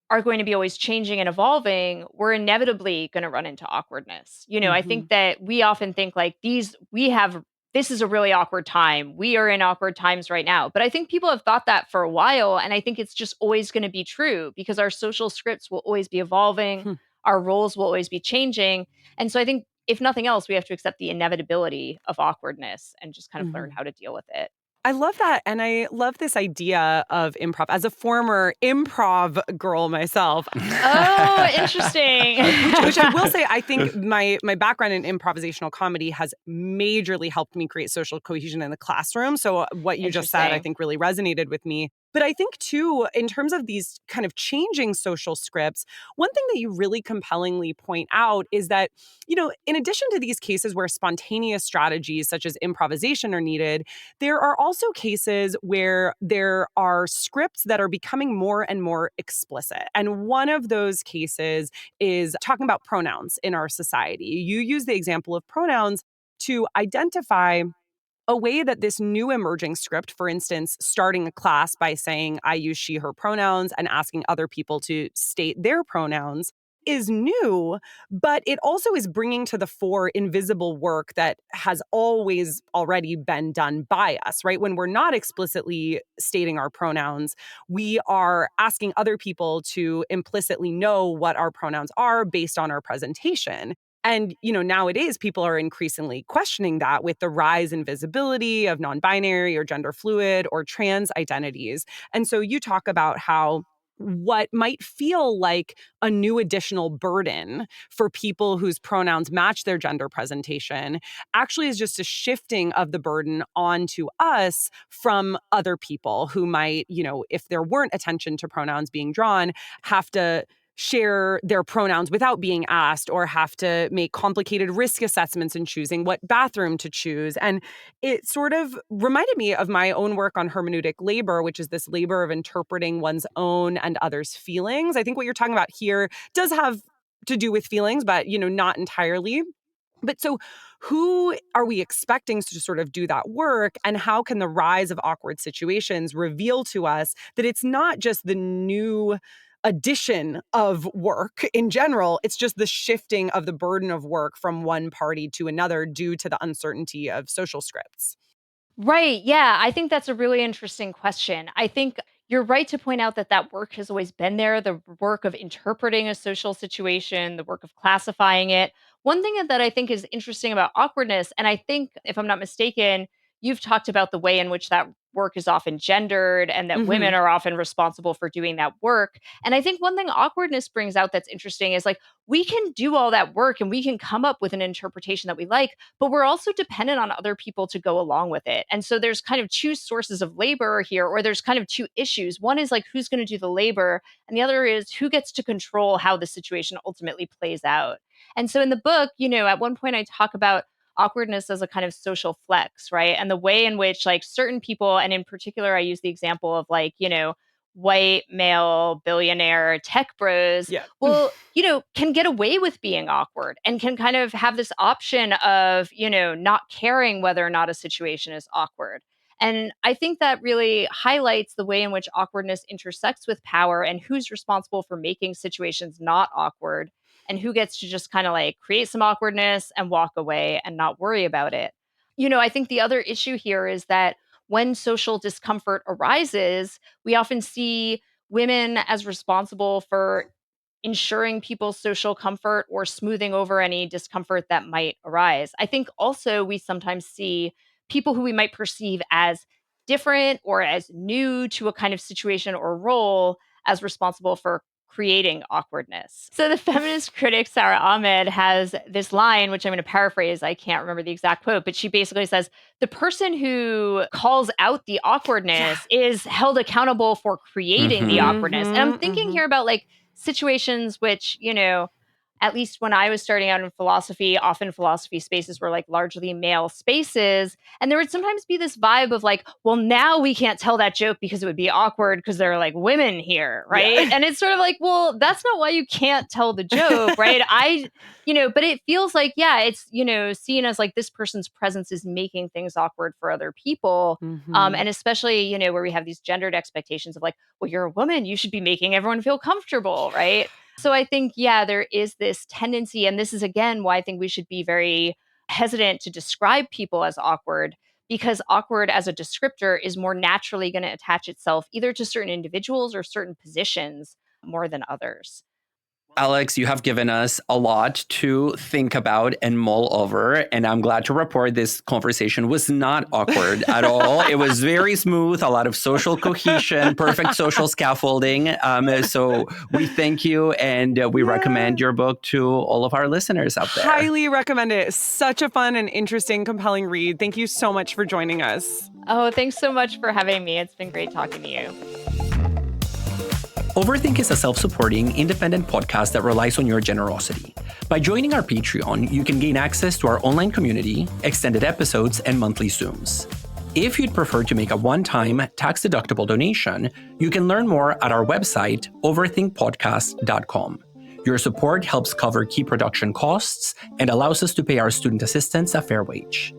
Speaker 3: are going to be always changing and evolving, we're inevitably going to run into awkwardness. You know, I
Speaker 1: Mhm.
Speaker 3: think that we often think like this is a really awkward time. We are in awkward times right now. But I think people have thought that for a while. And I think it's just always going to be true because our social scripts will always be evolving,
Speaker 1: Hmm.
Speaker 3: our roles will always be changing. And so I think, if nothing else, we have to accept the inevitability of awkwardness and just kind of learn
Speaker 1: Mhm.
Speaker 3: how to deal with it.
Speaker 1: I love that, and I love this idea of improv. As a former improv girl myself,
Speaker 3: Oh, interesting.
Speaker 1: which I will say, I think my background in improvisational comedy has majorly helped me create social cohesion in the classroom. So what you just said, I
Speaker 3: Interesting.
Speaker 1: think, really resonated with me. But I think too, in terms of these kind of changing social scripts, one thing that you really compellingly point out is that, in addition to these cases where spontaneous strategies such as improvisation are needed, there are also cases where there are scripts that are becoming more and more explicit. And one of those cases is talking about pronouns in our society. You use the example of pronouns to identify a way that this new emerging script, for instance, starting a class by saying, I use she, her pronouns, and asking other people to state their pronouns, is new, but it also is bringing to the fore invisible work that has always already been done by us, right? When we're not explicitly stating our pronouns, we are asking other people to implicitly know what our pronouns are based on our presentation. And, nowadays people are increasingly questioning that with the rise in visibility of non-binary or gender fluid or trans identities. And so you talk about how what might feel like a new additional burden for people whose pronouns match their gender presentation actually is just a shifting of the burden onto us from other people who might, if there weren't attention to pronouns being drawn, have to share their pronouns without being asked or have to make complicated risk assessments in choosing what bathroom to choose. And it sort of reminded me of my own work on hermeneutic labor, which is this labor of interpreting one's own and others' feelings. I think what you're talking about here does have to do with feelings, but, not entirely. But so who are we expecting to sort of do that work? And how can the rise of awkward situations reveal to us that it's not just the new addition of work in general, it's just the shifting of the burden of work from one party to another due to the uncertainty of social scripts?
Speaker 3: Right. Yeah. I think that's a really interesting question. I think you're right to point out that that work has always been there, the work of interpreting a social situation, the work of classifying it. One thing that I think is interesting about awkwardness, and I think, if I'm not mistaken, you've talked about the way in which that work is often gendered and that women are often responsible for doing that work. And I think one thing awkwardness brings out that's interesting is like we can do all that work and we can come up with an interpretation that we like, but we're also dependent on other people to go along with it. And so there's kind of two sources of labor here, or there's kind of two issues. One is like who's going to do the labor, and the other is who gets to control how the situation ultimately plays out. And so in the book, at one point I talk about awkwardness as a kind of social flex, right? And the way in which like certain people, and in particular, I use the example of like, white male billionaire tech bros,
Speaker 1: Yeah.
Speaker 3: well, can get away with being awkward and can kind of have this option of, not caring whether or not a situation is awkward. And I think that really highlights the way in which awkwardness intersects with power and who's responsible for making situations not awkward and who gets to just kind of like create some awkwardness and walk away and not worry about it. I think the other issue here is that when social discomfort arises, we often see women as responsible for ensuring people's social comfort or smoothing over any discomfort that might arise. I think also we sometimes see people who we might perceive as different or as new to a kind of situation or role as responsible for creating awkwardness. So the feminist critic Sarah Ahmed has this line, which I'm going to paraphrase. I can't remember the exact quote, but she basically says, the person who calls out the awkwardness is held accountable for creating the awkwardness. And I'm thinking here about like situations which, at least when I was starting out in philosophy, often philosophy spaces were like largely male spaces. And there would sometimes be this vibe of like, well, now we can't tell that joke because it would be awkward because there are like women here, right?
Speaker 1: Yeah.
Speaker 3: And it's sort of like, well, that's not why you can't tell the joke, right? But it feels like, yeah, it's, seen as like this person's presence is making things awkward for other people. And especially, where we have these gendered expectations of like, well, you're a woman, you should be making everyone feel comfortable, right? So I think, yeah, there is this tendency, and this is again why I think we should be very hesitant to describe people as awkward, because awkward as a descriptor is more naturally going to attach itself either to certain individuals or certain positions more than others.
Speaker 2: Alex, you have given us a lot to think about and mull over, and I'm glad to report this conversation was not awkward at all. It was very smooth, a lot of social cohesion, perfect social scaffolding. So we thank you, and we recommend your book to all of our listeners out there.
Speaker 1: Highly recommend it. Such a fun and interesting, compelling read. Thank you so much for joining us.
Speaker 3: Oh, thanks so much for having me. It's been great talking to you.
Speaker 2: Overthink is a self-supporting, independent podcast that relies on your generosity. By joining our Patreon, you can gain access to our online community, extended episodes, and monthly Zooms. If you'd prefer to make a one-time, tax-deductible donation, you can learn more at our website, overthinkpodcast.com. Your support helps cover key production costs and allows us to pay our student assistants a fair wage.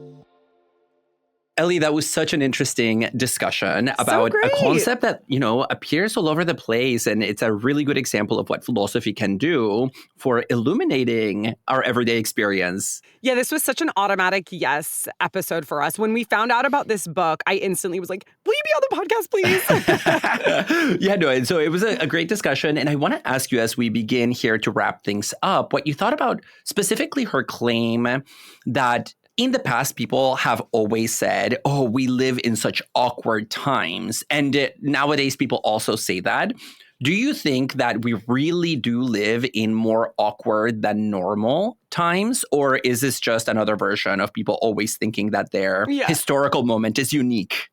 Speaker 2: Ellie, that was such an interesting discussion about a concept that, appears all over the place. And it's a really good example of what philosophy can do for illuminating our everyday experience.
Speaker 1: Yeah, this was such an automatic yes episode for us. When we found out about this book, I instantly was like, will you be on the podcast, please?
Speaker 2: Yeah, no. And so it was a great discussion. And I want to ask you as we begin here to wrap things up, what you thought about specifically her claim that in the past, people have always said, oh, we live in such awkward times. And nowadays, people also say that. Do you think that we really do live in more awkward than normal times? Or is this just another version of people always thinking that their historical moment is unique?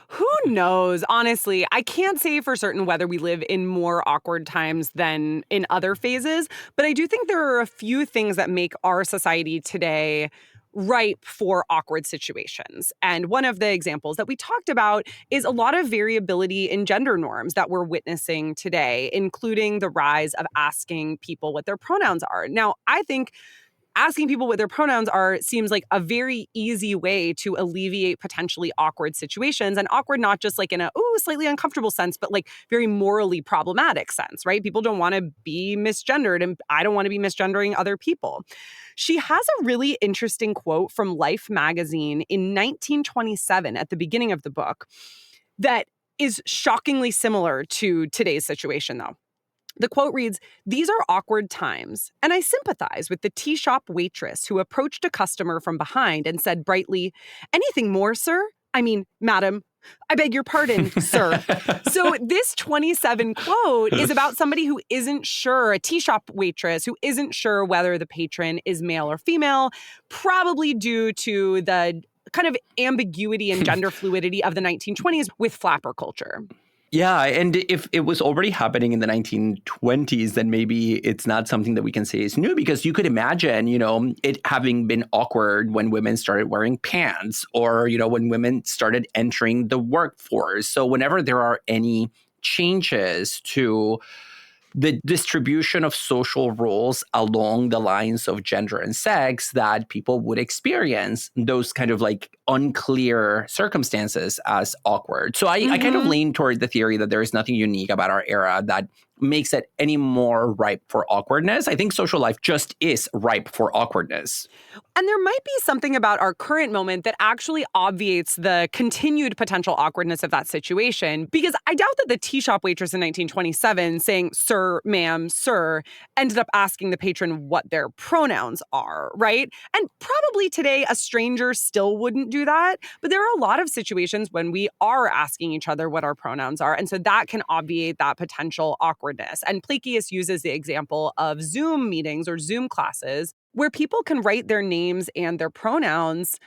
Speaker 1: Who knows? Honestly, I can't say for certain whether we live in more awkward times than in other phases. But I do think there are a few things that make our society today ripe for awkward situations. And one of the examples that we talked about is a lot of variability in gender norms that we're witnessing today, including the rise of asking people what their pronouns are. Now, I think asking people what their pronouns are seems like a very easy way to alleviate potentially awkward situations, and awkward not just like in a slightly uncomfortable sense, but like very morally problematic sense, right? People don't want to be misgendered, and I don't want to be misgendering other people. She has a really interesting quote from Life magazine in 1927 at the beginning of the book that is shockingly similar to today's situation, though. The quote reads, "These are awkward times, and I sympathize with the tea shop waitress who approached a customer from behind and said brightly, 'Anything more, sir? I mean, madam. I beg your pardon, sir.'" So this 27 quote is about somebody who isn't sure, a tea shop waitress who isn't sure whether the patron is male or female, probably due to the kind of ambiguity and gender fluidity of the 1920s with flapper culture.
Speaker 2: Yeah, and if it was already happening in the 1920s, then maybe it's not something that we can say is new, because you could imagine, it having been awkward when women started wearing pants, or, when women started entering the workforce. So whenever there are any changes to the distribution of social roles along the lines of gender and sex, that people would experience those kind of like unclear circumstances as awkward. So I kind of lean toward the theory that there is nothing unique about our era that makes it any more ripe for awkwardness. I think social life just is ripe for awkwardness.
Speaker 1: And there might be something about our current moment that actually obviates the continued potential awkwardness of that situation, because I doubt that the tea shop waitress in 1927 saying, "Sir, ma'am, sir," ended up asking the patron what their pronouns are, right? And probably today a stranger still wouldn't do that, but there are a lot of situations when we are asking each other what our pronouns are, and so that can obviate that potential awkwardness. And Plakias uses the example of Zoom meetings or Zoom classes where people can write their names and their pronouns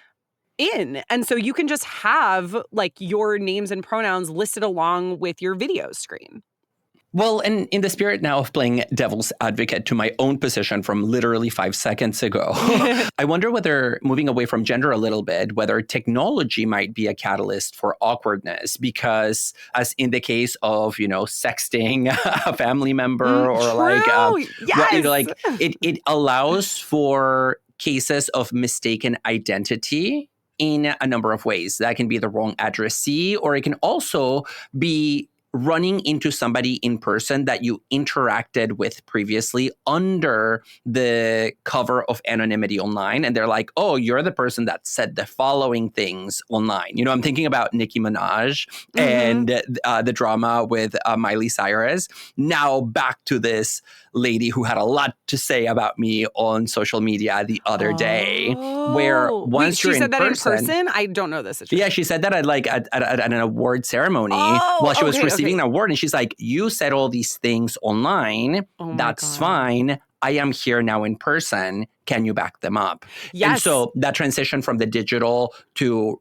Speaker 1: in. And so you can just have like your names and pronouns listed along with your video screen.
Speaker 2: Well, and in the spirit now of playing devil's advocate to my own position from literally 5 seconds ago, I wonder whether, moving away from gender a little bit, whether technology might be a catalyst for awkwardness, because as in the case of, sexting a family member or
Speaker 1: Yes.
Speaker 2: it allows for cases of mistaken identity in a number of ways. That can be the wrong addressee, or it can also be running into somebody in person that you interacted with previously under the cover of anonymity online. And they're like, "Oh, you're the person that said the following things online." I'm thinking about Nicki Minaj and the drama with Miley Cyrus. Now back to this lady who had a lot to say about me on social media the other day, where once
Speaker 1: she
Speaker 2: you're
Speaker 1: said that in
Speaker 2: person,
Speaker 1: person? I don't know this situation.
Speaker 2: yeah, she said that at an award ceremony while she was receiving an award. And she's like, "You said all these things online. That's fine. I am here now in person. Can you back them up?"
Speaker 1: Yes.
Speaker 2: And so that transition from the digital to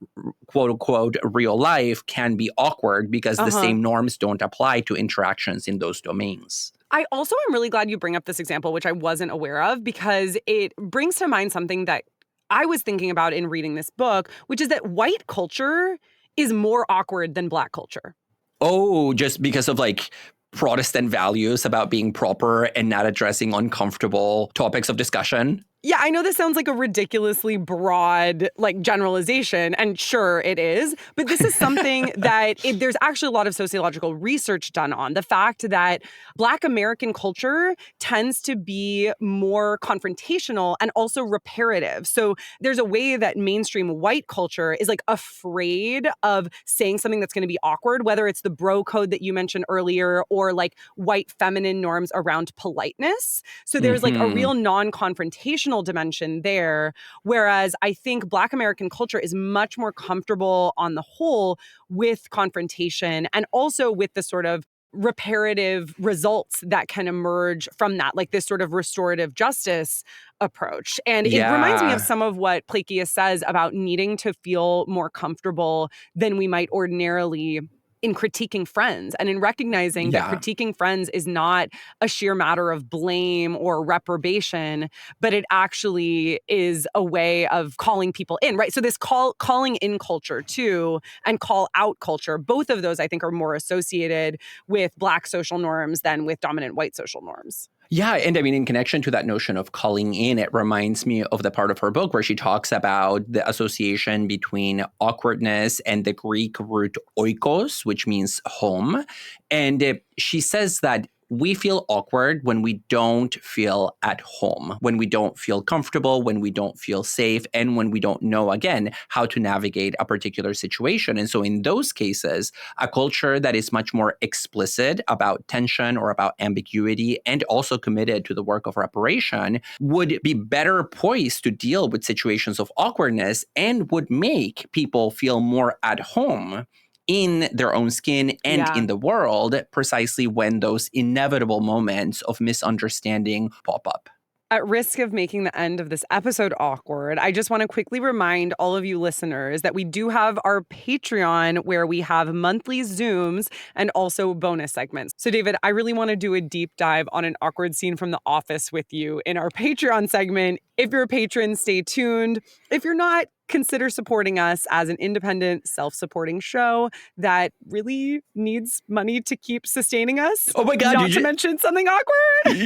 Speaker 2: quote unquote real life can be awkward because the same norms don't apply to interactions in those domains.
Speaker 1: I also am really glad you bring up this example, which I wasn't aware of, because it brings to mind something that I was thinking about in reading this book, which is that white culture is more awkward than Black culture.
Speaker 2: Oh, just because of like Protestant values about being proper and not addressing uncomfortable topics of discussion?
Speaker 1: Yeah, I know this sounds like a ridiculously broad generalization, and sure it is, but this is something that there's actually a lot of sociological research done on. The fact that Black American culture tends to be more confrontational and also reparative. So there's a way that mainstream white culture is afraid of saying something that's going to be awkward, whether it's the bro code that you mentioned earlier or white feminine norms around politeness. So there's a real non-confrontational dimension there, whereas I think Black American culture is much more comfortable on the whole with confrontation and also with the sort of reparative results that can emerge from that, like this sort of restorative justice approach. And it reminds me of some of what Plakias says about needing to feel more comfortable than we might ordinarily in critiquing friends, and in recognizing that critiquing friends is not a sheer matter of blame or reprobation, but it actually is a way of calling people in, right? So this calling in culture too, and call out culture, both of those I think are more associated with Black social norms than with dominant white social norms.
Speaker 2: Yeah. And I mean, in connection to that notion of calling in, it reminds me of the part of her book where she talks about the association between awkwardness and the Greek root oikos, which means home. And she says that we feel awkward when we don't feel at home, when we don't feel comfortable, when we don't feel safe, and when we don't know, again, how to navigate a particular situation. And so in those cases, a culture that is much more explicit about tension or about ambiguity and also committed to the work of reparation would be better poised to deal with situations of awkwardness and would make people feel more at home in their own skin and in the world, precisely when those inevitable moments of misunderstanding pop up.
Speaker 1: At risk of making the end of this episode awkward, I just want to quickly remind all of you listeners that we do have our Patreon where we have monthly Zooms and also bonus segments. So, David, I really want to do a deep dive on an awkward scene from The Office with you in our Patreon segment. If you're a patron, stay tuned. If you're not, consider supporting us as an independent, self-supporting show that really needs money to keep sustaining us.
Speaker 2: Oh my God.
Speaker 1: Not to mention something awkward.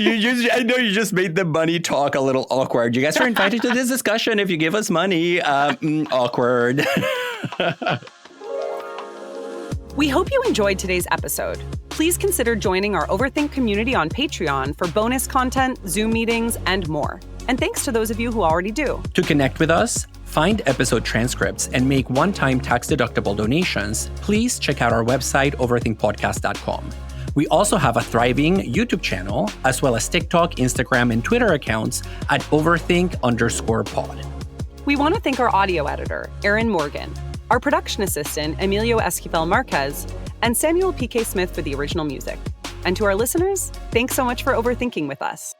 Speaker 2: I know you just made the money talk a little awkward. You guys are invited to this discussion if you give us money. Awkward.
Speaker 1: We hope you enjoyed today's episode. Please consider joining our Overthink community on Patreon for bonus content, Zoom meetings, and more. And thanks to those of you who already do.
Speaker 2: To connect with us, find episode transcripts, and make one-time tax-deductible donations, please check out our website, overthinkpodcast.com. We also have a thriving YouTube channel, as well as TikTok, Instagram, and Twitter accounts at overthink_pod.
Speaker 1: We want to thank our audio editor, Aaron Morgan, our production assistant, Emilio Esquivel Marquez, and Samuel P.K. Smith for the original music. And to our listeners, thanks so much for overthinking with us.